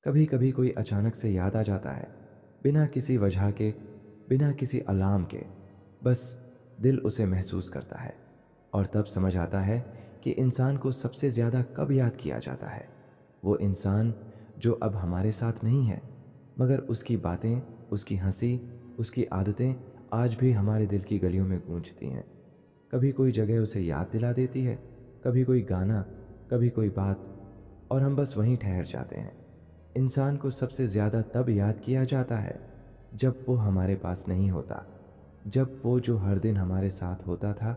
कभी कभी कोई अचानक से याद आ जाता है, बिना किसी वजह के, बिना किसी अलार्म के। बस दिल उसे महसूस करता है और तब समझ आता है कि इंसान को सबसे ज़्यादा कब याद किया जाता है। वो इंसान जो अब हमारे साथ नहीं है, मगर उसकी बातें, उसकी हंसी, उसकी आदतें आज भी हमारे दिल की गलियों में गूंजती हैं। कभी कोई जगह उसे याद दिला देती है, कभी कोई गाना, कभी कोई बात, और हम बस वहीं ठहर जाते हैं। इंसान को सबसे ज़्यादा तब याद किया जाता है जब वो हमारे पास नहीं होता, जब वो जो हर दिन हमारे साथ होता था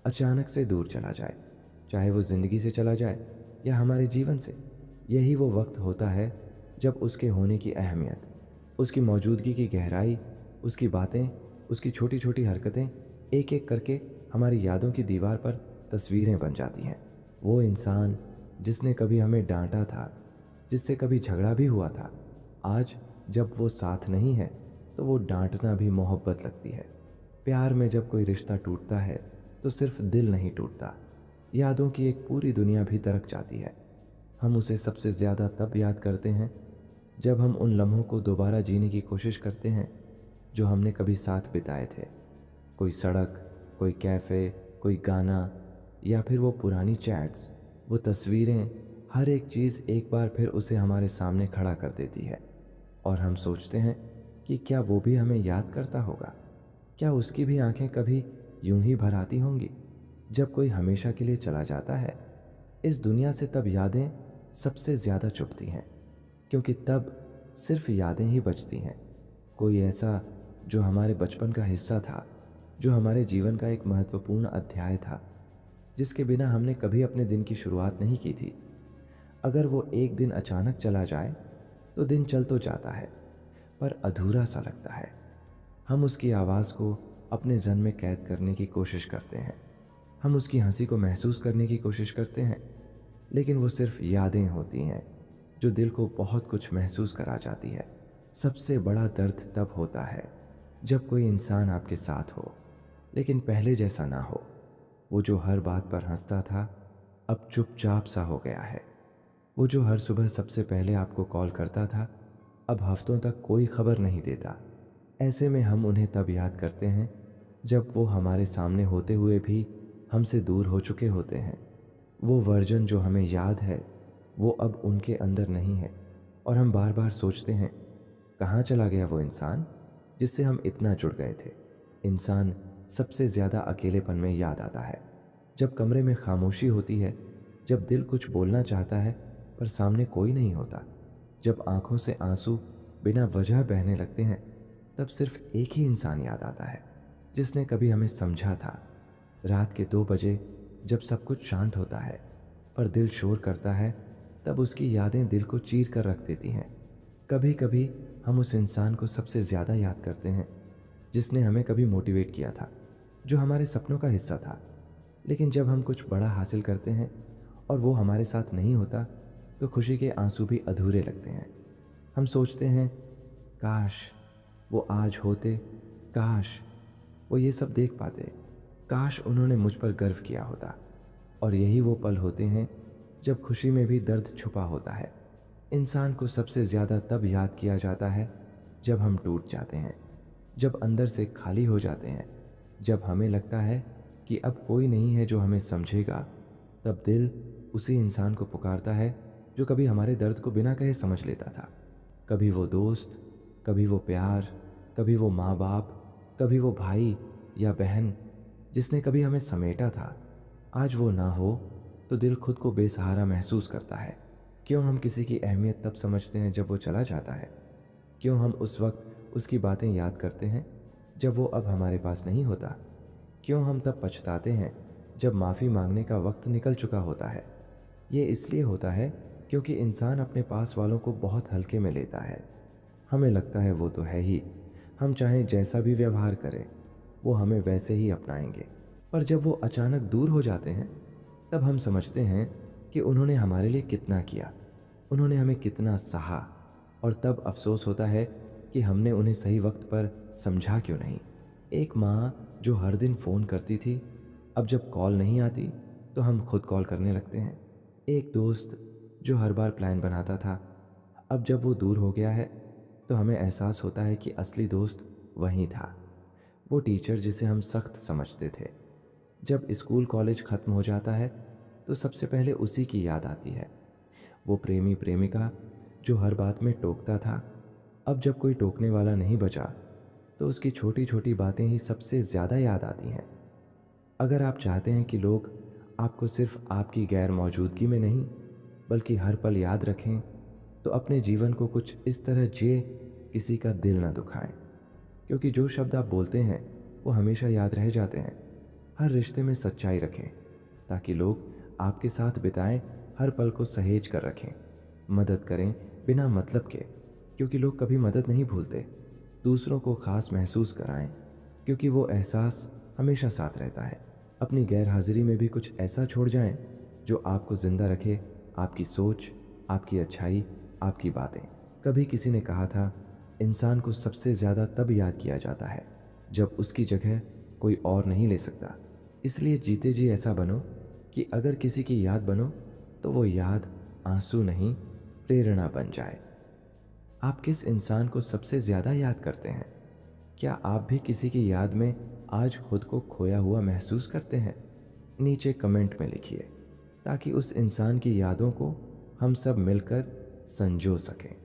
अचानक से दूर चला जाए, चाहे वो ज़िंदगी से चला जाए या हमारे जीवन से। यही वो वक्त होता है जब उसके होने की अहमियत, उसकी मौजूदगी की गहराई, उसकी बातें, उसकी छोटी छोटी हरकतें एक एक करके हमारी यादों की दीवार पर तस्वीरें बन जाती हैं। वो इंसान जिसने कभी हमें डांटा था, जिससे कभी झगड़ा भी हुआ था, आज जब वो साथ नहीं है तो वो डांटना भी मोहब्बत लगती है। प्यार में जब कोई रिश्ता टूटता है तो सिर्फ दिल नहीं टूटता, यादों की एक पूरी दुनिया भी दरक जाती है। हम उसे सबसे ज़्यादा तब याद करते हैं जब हम उन लम्हों को दोबारा जीने की कोशिश करते हैं जो हमने कभी साथ बिताए थे। कोई सड़क, कोई कैफ़े, कोई गाना, या फिर वो पुरानी चैट्स, वो तस्वीरें, हर एक चीज़ एक बार फिर उसे हमारे सामने खड़ा कर देती है। और हम सोचते हैं कि क्या वो भी हमें याद करता होगा? क्या उसकी भी आंखें कभी यूं ही भर आती होंगी? जब कोई हमेशा के लिए चला जाता है इस दुनिया से, तब यादें सबसे ज़्यादा चुभती हैं, क्योंकि तब सिर्फ यादें ही बचती हैं। कोई ऐसा जो हमारे बचपन का हिस्सा था, जो हमारे जीवन का एक महत्वपूर्ण अध्याय था, जिसके बिना हमने कभी अपने दिन की शुरुआत नहीं की थी। अगर वो एक दिन अचानक चला जाए तो दिन चल तो जाता है, पर अधूरा सा लगता है। हम उसकी आवाज़ को अपने जहन में कैद करने की कोशिश करते हैं, हम उसकी हंसी को महसूस करने की कोशिश करते हैं, लेकिन वो सिर्फ यादें होती हैं जो दिल को बहुत कुछ महसूस करा जाती है। सबसे बड़ा दर्द तब होता है जब कोई इंसान आपके साथ हो, लेकिन पहले जैसा ना हो। वो जो हर बात पर हंसता था, अब चुपचाप सा हो गया है। वो जो हर सुबह सबसे पहले आपको कॉल करता था, अब हफ्तों तक कोई खबर नहीं देता। ऐसे में हम उन्हें तब याद करते हैं जब वो हमारे सामने होते हुए भी हमसे दूर हो चुके होते हैं। वो वर्जन जो हमें याद है, वो अब उनके अंदर नहीं है, और हम बार बार सोचते हैं, कहाँ चला गया वो इंसान जिससे हम इतना जुड़ गए थे। इंसान सबसे ज़्यादा अकेलेपन में याद आता है, जब कमरे में खामोशी होती है, जब दिल कुछ बोलना चाहता है पर सामने कोई नहीं होता, जब आंखों से आंसू बिना वजह बहने लगते हैं। तब सिर्फ एक ही इंसान याद आता है जिसने कभी हमें समझा था। रात के 2 बजे जब सब कुछ शांत होता है पर दिल शोर करता है, तब उसकी यादें दिल को चीर कर रख देती हैं। कभी कभी हम उस इंसान को सबसे ज़्यादा याद करते हैं जिसने हमें कभी मोटिवेट किया था, जो हमारे सपनों का हिस्सा था। लेकिन जब हम कुछ बड़ा हासिल करते हैं और वो हमारे साथ नहीं होता, तो खुशी के आंसू भी अधूरे लगते हैं। हम सोचते हैं, काश वो आज होते, काश वो ये सब देख पाते, काश उन्होंने मुझ पर गर्व किया होता। और यही वो पल होते हैं जब खुशी में भी दर्द छुपा होता है। इंसान को सबसे ज़्यादा तब याद किया जाता है जब हम टूट जाते हैं, जब अंदर से खाली हो जाते हैं, जब हमें लगता है कि अब कोई नहीं है जो हमें समझेगा। तब दिल उसी इंसान को पुकारता है जो कभी हमारे दर्द को बिना कहे समझ लेता था। कभी वो दोस्त, कभी वो प्यार, कभी वो माँ बाप, कभी वो भाई या बहन जिसने कभी हमें समेटा था। आज वो ना हो तो दिल खुद को बेसहारा महसूस करता है। क्यों हम किसी की अहमियत तब समझते हैं जब वो चला जाता है? क्यों हम उस वक्त उसकी बातें याद करते हैं जब वो अब हमारे पास नहीं होता? क्यों हम तब पछताते हैं जब माफ़ी मांगने का वक्त निकल चुका होता है? ये इसलिए होता है क्योंकि इंसान अपने पास वालों को बहुत हल्के में लेता है। हमें लगता है वो तो है ही, हम चाहे जैसा भी व्यवहार करें वो हमें वैसे ही अपनाएंगे। पर जब वो अचानक दूर हो जाते हैं, तब हम समझते हैं कि उन्होंने हमारे लिए कितना किया, उन्होंने हमें कितना सहा। और तब अफसोस होता है कि हमने उन्हें सही वक्त पर समझा क्यों नहीं। एक माँ जो हर दिन फ़ोन करती थी, अब जब कॉल नहीं आती तो हम खुद कॉल करने लगते हैं। एक दोस्त जो हर बार प्लान बनाता था, अब जब वो दूर हो गया है तो हमें एहसास होता है कि असली दोस्त वहीं था, वो टीचर जिसे हम सख्त समझते थे। जब स्कूल कॉलेज खत्म हो जाता है तो सबसे पहले उसी की याद आती है। वो प्रेमी प्रेमिका जो हर बात में टोकता था, अब जब कोई टोकने वाला नहीं बचा तो उसकी छोटी छोटी बातें ही सबसे ज़्यादा याद आती हैं। अगर आप चाहते हैं कि लोग आपको सिर्फ आपकी गैर मौजूदगी में नहीं बल्कि हर पल याद रखें, तो अपने जीवन को कुछ इस तरह जिए, किसी का दिल ना दुखाएं। क्योंकि जो शब्द आप बोलते हैं वो हमेशा याद रह जाते हैं। हर रिश्ते में सच्चाई रखें ताकि लोग आपके साथ बिताएं हर पल को सहेज कर रखें। मदद करें बिना मतलब के, क्योंकि लोग कभी मदद नहीं भूलते। दूसरों को खास महसूस कराएं, क्योंकि वो एहसास हमेशा साथ रहता है। अपनी गैर हाजिरी में भी कुछ ऐसा छोड़ जाएं जो आपको जिंदा रखे, आपकी सोच, आपकी अच्छाई, आपकी बातें। कभी किसी ने कहा था, इंसान को सबसे ज़्यादा तब याद किया जाता है जब उसकी जगह कोई और नहीं ले सकता। इसलिए जीते जी ऐसा बनो कि अगर किसी की याद बनो तो वो याद आंसू नहीं, प्रेरणा बन जाए। आप किस इंसान को सबसे ज़्यादा याद करते हैं? क्या आप भी किसी की याद में आज खुद को खोया हुआ महसूस करते हैं? नीचे कमेंट में लिखिए ताकि उस इंसान की यादों को हम सब मिलकर संजो सकें।